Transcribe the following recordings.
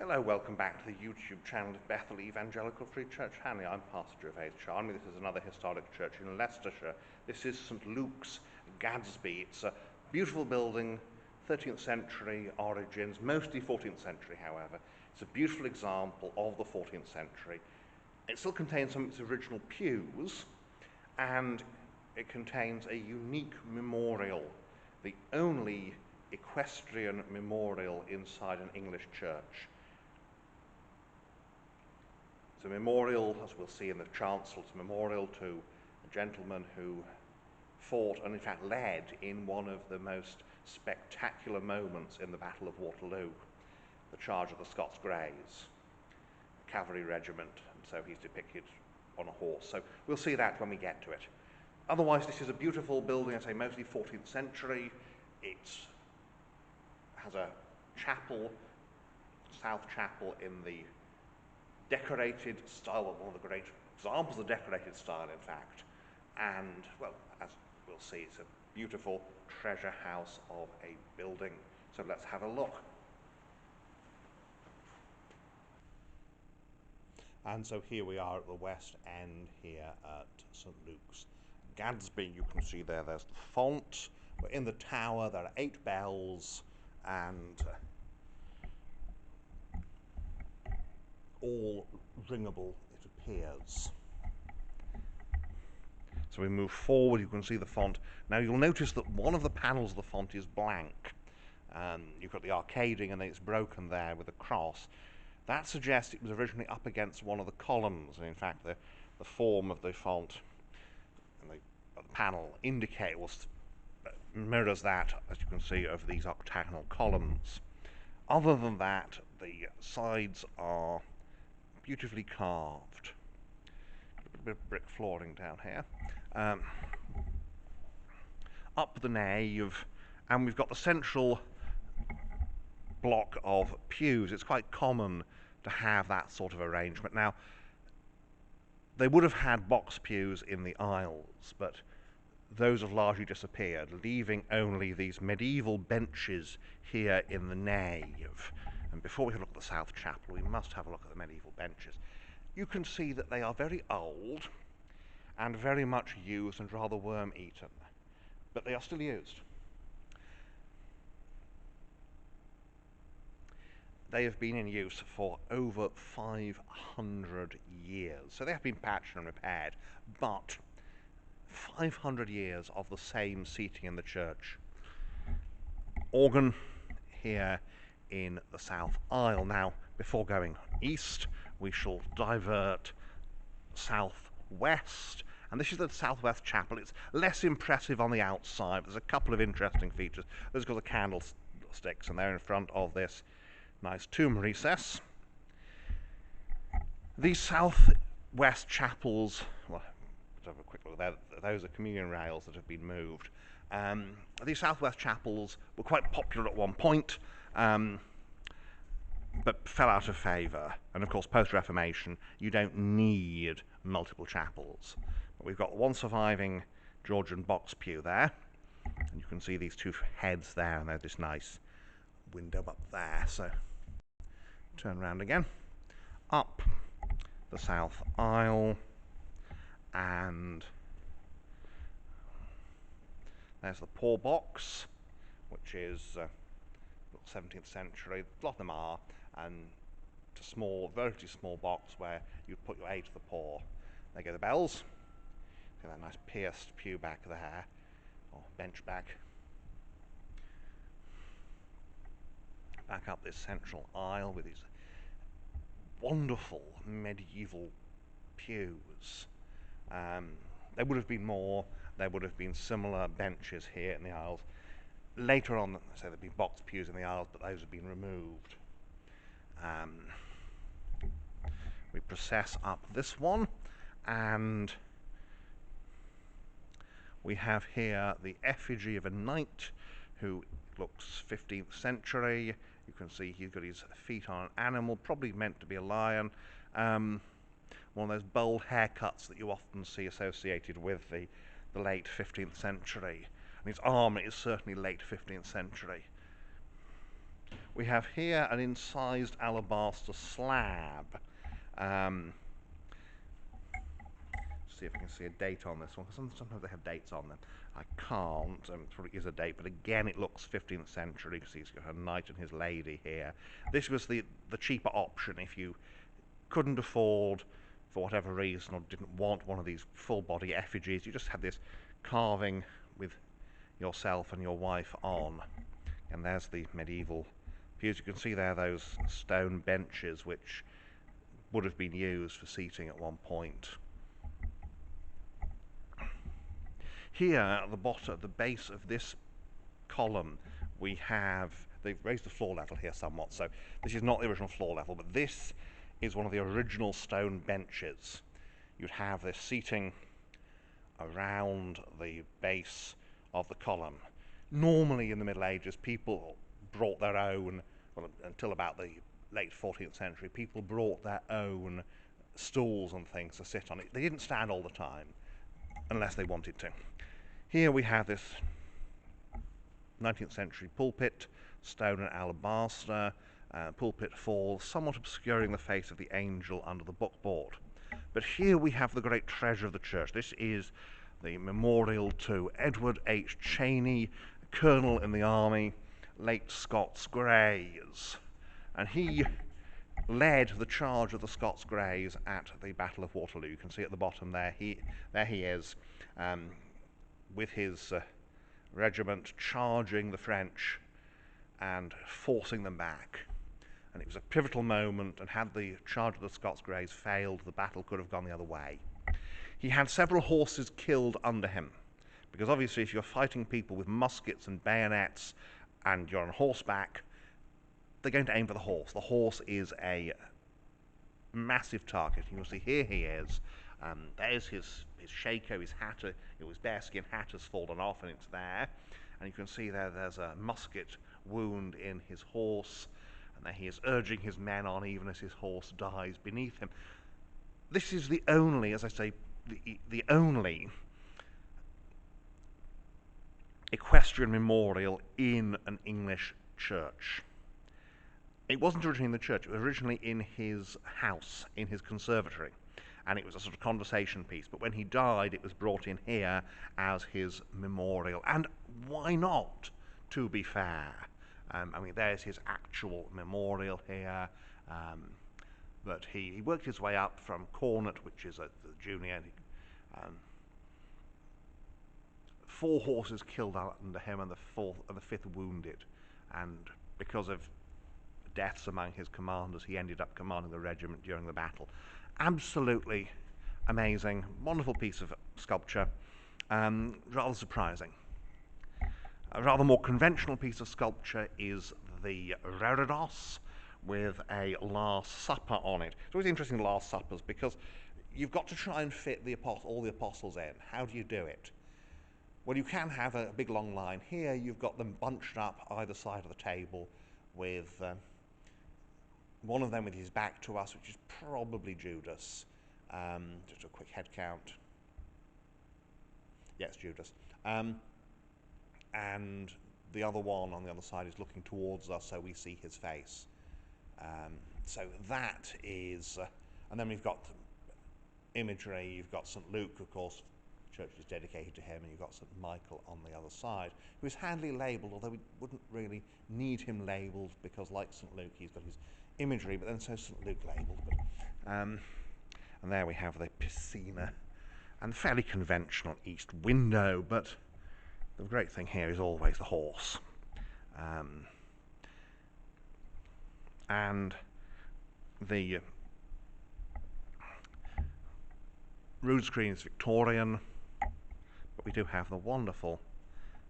Hello, welcome back to the YouTube channel of Bethel Evangelical Free Church Hanley. I'm Pastor Gervais Charnley. This is another historic church in Leicestershire. This is St Luke's, Gaddesby. It's a beautiful building, 13th century origins, mostly 14th century, however. It's a beautiful example of the 14th century. It still contains some of its original pews, and it contains a unique memorial, the only equestrian memorial inside an English church. It's a memorial, as we'll see in the chancel, it's a memorial to a gentleman who fought and in fact led in one of the most spectacular moments in the Battle of Waterloo, the charge of the Scots Greys, a cavalry regiment, and so he's depicted on a horse. So we'll see that when we get to it. Otherwise, this is a beautiful building, I say mostly 14th century. It has a chapel, south chapel, in the decorated style, one of the great examples of decorated style, in fact. And, well, as we'll see, it's a beautiful treasure house of a building. So let's have a look. And so here we are at the west end here at St Luke's, Gaddesby. You can see there's the font. We're in the tower, there are 8 bells, and all ringable, it appears. So we move forward, you can see the font. Now you'll notice that one of the panels of the font is blank. You've got the arcading and then it's broken there with a cross. That suggests it was originally up against one of the columns, and in fact the form of the font and the panel mirrors that, as you can see, of these octagonal columns. Other than that, the sides are beautifully carved. A bit of brick flooring down here. Up the nave, and we've got the central block of pews. It's quite common to have that sort of arrangement. Now, they would have had box pews in the aisles, but those have largely disappeared, leaving only these medieval benches here in the nave. And before we look at the south chapel, we must have a look at the medieval benches. You can see that they are very old and very much used and rather worm-eaten, but they are still used. They have been in use for over 500 years. So they have been patched and repaired, but 500 years of the same seating in the church. Organ here in the south aisle. Now, before going east, we shall divert southwest, and this is the southwest chapel. It's less impressive on the outside. There's a couple of interesting features. There's got the candlesticks, and they're in front of this nice tomb recess. These southwest chapels, well, let's have a quick look there. Those are communion rails that have been moved. These southwest chapels were quite popular at one point, but fell out of favour. And of course, post-Reformation, you don't need multiple chapels. But we've got one surviving Georgian box pew there, and you can see these 2 heads there, and there's this nice window up there. So turn around again, up the south aisle, and there's the poor box, which is 17th century. A lot of them are, and it's a small, relatively small box where you put your aid to the poor. There go the bells. Get that nice pierced pew back there, or bench back. Back up this central aisle with these wonderful medieval pews. There would have been more. There would have been similar benches here in the aisles. Later on, so there'd been box pews in the aisles, but those have been removed. We process up this one, and we have here the effigy of a knight who looks 15th century. You can see he's got his feet on an animal, probably meant to be a lion. One of those bold haircuts that you often see associated with the late 15th century. And his armour is certainly late 15th century. We have here an incised alabaster slab. See if I can see a date on this one, because sometimes they have dates on them. I can't, it probably is a date, but again it looks 15th century, because he's got a knight and his lady here. This was the cheaper option if you couldn't afford, for whatever reason, or didn't want one of these full-body effigies. You just had this carving with yourself and your wife on. And there's the medieval pews. You can see there those stone benches which would have been used for seating at one point. Here at the bottom, at the base of this column, we have, they've raised the floor level here somewhat, so this is not the original floor level, but this is one of the original stone benches. You'd have this seating around the base of the column. Normally in the Middle Ages, people brought their own, well, until about the late 14th century, people brought their own stools and things to sit on it. They didn't stand all the time, unless they wanted to. Here we have this 19th century pulpit, stone and alabaster. Pulpit falls, somewhat obscuring the face of the angel under the bookboard. But here we have the great treasure of the church. This is the memorial to Edward H. Cheney, colonel in the army, late Scots Greys. And he led the charge of the Scots Greys at the Battle of Waterloo. You can see at the bottom there, there he is, with his regiment charging the French and forcing them back. And it was a pivotal moment, and had the charge of the Scots Greys failed, the battle could have gone the other way. He had several horses killed under him, because obviously if you're fighting people with muskets and bayonets and you're on horseback, they're going to aim for the horse. The horse is a massive target. You'll see here he is. There's his shako, his hat, his bearskin hat has fallen off, and it's there. And you can see there's a musket wound in his horse, and there he is urging his men on even as his horse dies beneath him. This is the only, as I say, the only equestrian memorial in an English church. It wasn't originally in the church, it was originally in his house, in his conservatory, and it was a sort of conversation piece, but when he died it was brought in here as his memorial. And why not, to be fair? I mean, there's his actual memorial here, but he worked his way up from cornet, which is the junior. 4 horses killed under him, and the 5th wounded, and because of deaths among his commanders, he ended up commanding the regiment during the battle. Absolutely amazing, wonderful piece of sculpture, rather surprising. A rather more conventional piece of sculpture is the reredos with a Last Supper on it. It's always interesting, Last Suppers, because you've got to try and fit all the apostles in. How do you do it? Well, you can have a big long line. Here you've got them bunched up either side of the table with one of them with his back to us, which is probably Judas. Just a quick head count. Yes, Judas. And the other one on the other side is looking towards us, so we see his face. So that is, and then we've got imagery. You've got St. Luke, of course, the church is dedicated to him, and you've got St. Michael on the other side, who is handily labelled, although we wouldn't really need him labelled, because like St. Luke, he's got his imagery, but then so St. Luke labelled. But, and there we have the piscina, and fairly conventional east window, but the great thing here is always the horse. And the rood screen is Victorian, but we do have the wonderful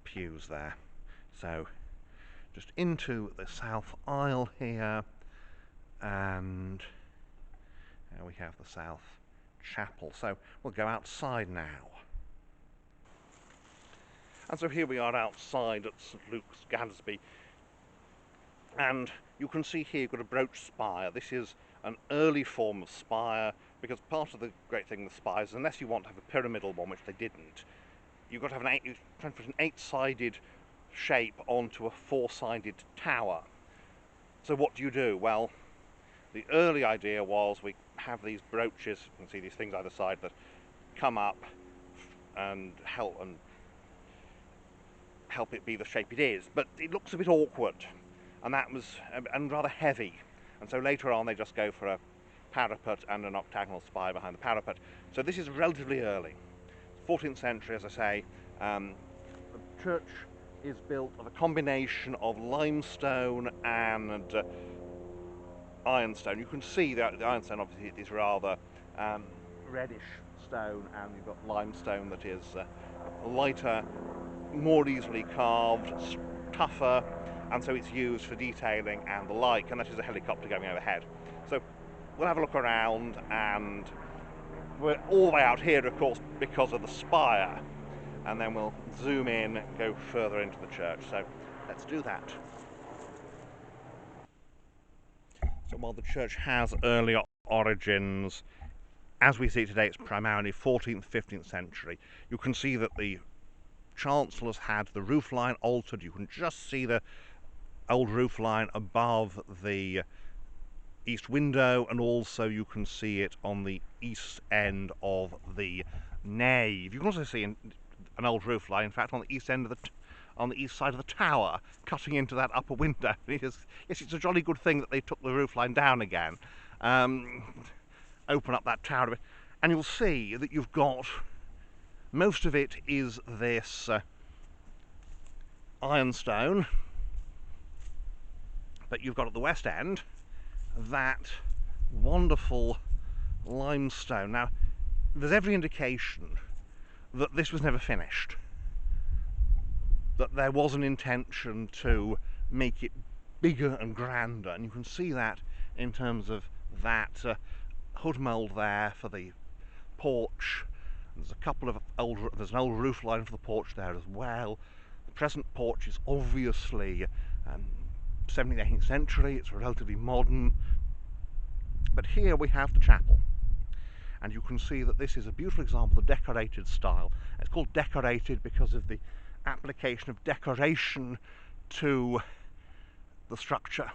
pews there. So just into the south aisle here, and we have the south chapel. So we'll go outside now. And so here we are outside at St. Luke's, Gaddesby, and you can see here you've got a brooch spire. This is an early form of spire, because part of the great thing with spires, unless you want to have a pyramidal one, which they didn't, you've got to have you're trying to put an 8-sided shape onto a 4-sided tower. So what do you do? Well, the early idea was we have these brooches, you can see these things either side that come up and help it be the shape it is, but it looks a bit awkward, and rather heavy, and so later on they just go for a parapet and an octagonal spire behind the parapet. So this is relatively early, 14th century, as I say. The church is built of a combination of limestone and ironstone. You can see that the ironstone obviously is rather reddish stone, and you've got limestone that is lighter, more easily carved, tougher, and so it's used for detailing and the like, and that is a helicopter going overhead. So we'll have a look around, and we're all the way out here, of course, because of the spire, and then we'll zoom in and go further into the church. So let's do that. So while the church has early origins, as we see today, it's primarily 14th, 15th century. You can see that the chancel has had the roof line altered. You can just see the old roof line above the east window, and also you can see it on the east end of the nave. You can also see an old roof line, in fact, on the east end of on the east side of the tower, cutting into that upper window. Yes, it's a jolly good thing that they took the roof line down again. Open up that tower a bit, and you'll see that you've got most of it is this ironstone, but you've got at the west end that wonderful limestone. Now, there's every indication that this was never finished, that there was an intention to make it bigger and grander, and you can see that in terms of that hood mould there for the porch. There's a couple of there's an old roof line for the porch there as well. The present porch is obviously 17th, 18th century. It's relatively modern, but here we have the chapel, and you can see that this is a beautiful example of decorated style. It's called decorated because of the application of decoration to the structure.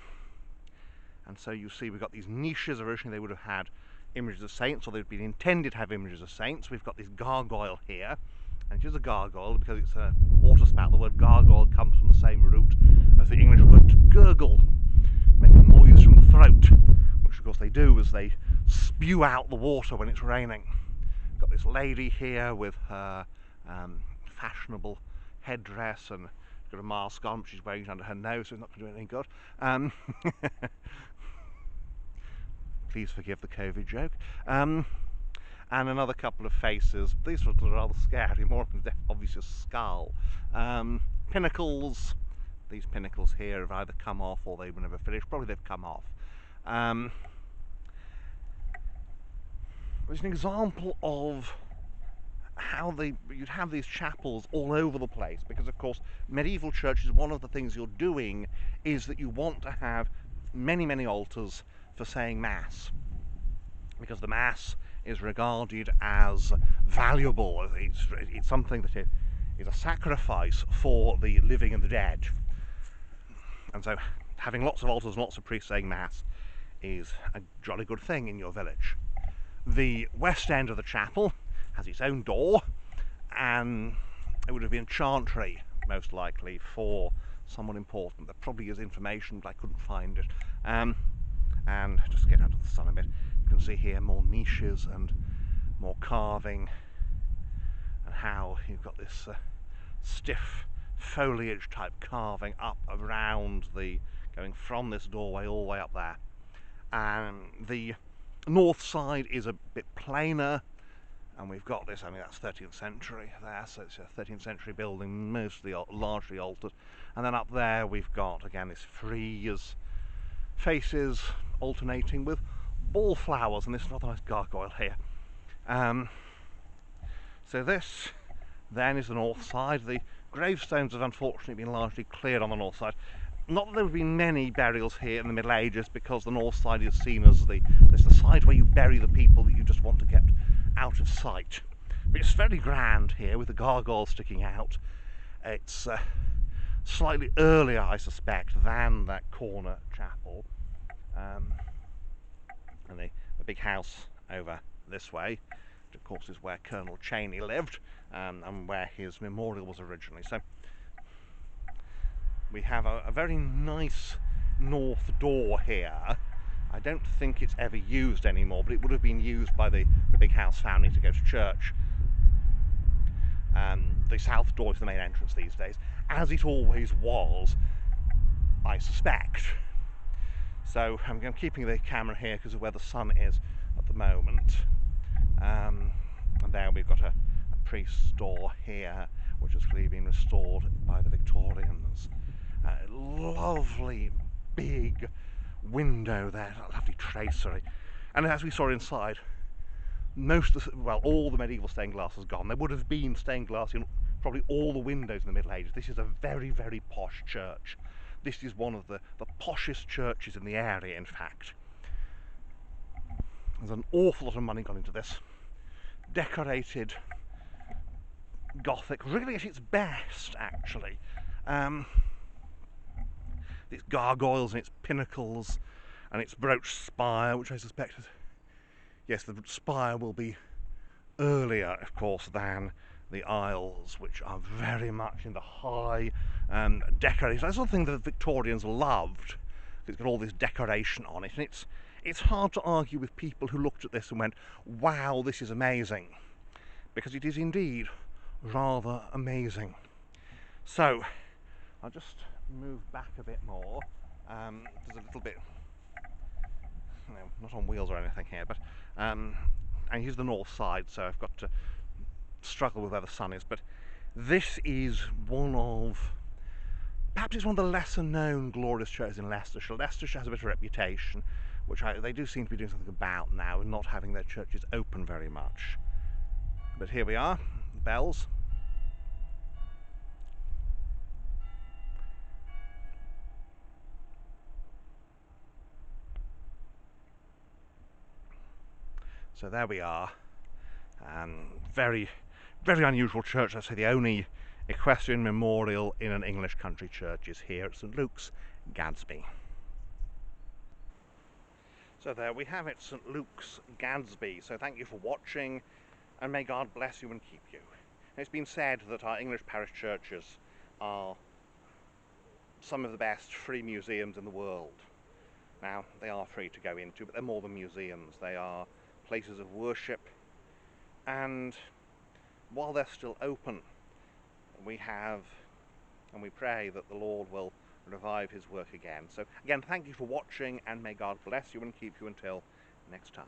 And so you see we've got these niches. Originally they would have had images of saints, or they'd been intended to have images of saints. We've got this gargoyle here, and it is a gargoyle because it's a waterspout. The word gargoyle comes from the same root as the English word to gurgle, making noise from the throat, which of course they do as they spew out the water when it's raining. Got this lady here with her fashionable headdress, and got a mask on, which she's wearing under her nose, so it's not going to do anything good. Please forgive the COVID joke. And another couple of faces. These ones are rather scary, more of them obviously a skull. Pinnacles. These pinnacles here have either come off or they were never finished. Probably they've come off. It's an example of how you'd have these chapels all over the place, because of course medieval churches, one of the things you're doing is that you want to have many, many altars for saying Mass, because the Mass is regarded as valuable. It's something that is a sacrifice for the living and the dead, and so having lots of altars and lots of priests saying Mass is a jolly good thing in your village. The west end of the chapel has its own door, and it would have been chantry most likely for someone important. There probably is information, but I couldn't find it. And just get out of the sun a bit, you can see here more niches and more carving, and how you've got this stiff foliage type carving up around going from this doorway all the way up there. And the north side is a bit plainer, and we've got this, I mean that's 13th century there, so it's a 13th century building, mostly largely altered. And then up there we've got again this frieze, faces alternating with ball flowers, and this is another nice gargoyle here. So this then is the north side. The gravestones have unfortunately been largely cleared on the north side. Not that there have been many burials here in the Middle Ages, because the north side is seen as the side where you bury the people that you just want to get out of sight. But it's very grand here with the gargoyle sticking out. It's slightly earlier, I suspect, than that corner chapel. And the big house over this way, which of course is where Colonel Cheney lived, and where his memorial was originally. So we have a very nice north door here. I don't think it's ever used anymore, but it would have been used by the big house family to go to church. The south door is the main entrance these days, as it always was, I suspect. So I'm keeping the camera here because of where the sun is at the moment. And there we've got a priest's door here, which has clearly been restored by the Victorians. Lovely big window there, lovely tracery. And as we saw inside, all the medieval stained glass has gone. There would have been stained glass in probably all the windows in the Middle Ages. This is a very, very posh church. This is one of the poshest churches in the area, in fact. There's an awful lot of money gone into this. Decorated Gothic, really at its best, actually. Its gargoyles and its pinnacles and its brooch spire, which I suspect is... Yes, the spire will be earlier, of course, than the aisles, which are very much in the high decoration. That's something that the Victorians loved. It's got all this decoration on it, and it's hard to argue with people who looked at this and went, wow, this is amazing, because it is indeed rather amazing. So I'll just move back a bit more. There's a little bit, no, not on wheels or anything here, but and here's the north side, so I've got to struggle with where the sun is. But this is perhaps it's one of the lesser known glorious churches in Leicestershire. Leicestershire has a bit of a reputation, which they do seem to be doing something about now, and not having their churches open very much. But here we are, bells. So there we are. Very, very unusual church. I'd say the only equestrian memorial in an English country church is here at St Luke's, Gaddesby. So there we have it, St Luke's, Gaddesby. So thank you for watching, and may God bless you and keep you. It's been said that our English parish churches are some of the best free museums in the world. Now, they are free to go into, but they're more than museums. They are places of worship, and while they're still open, we pray that the Lord will revive his work again. So again, thank you for watching, and may God bless you and keep you until next time.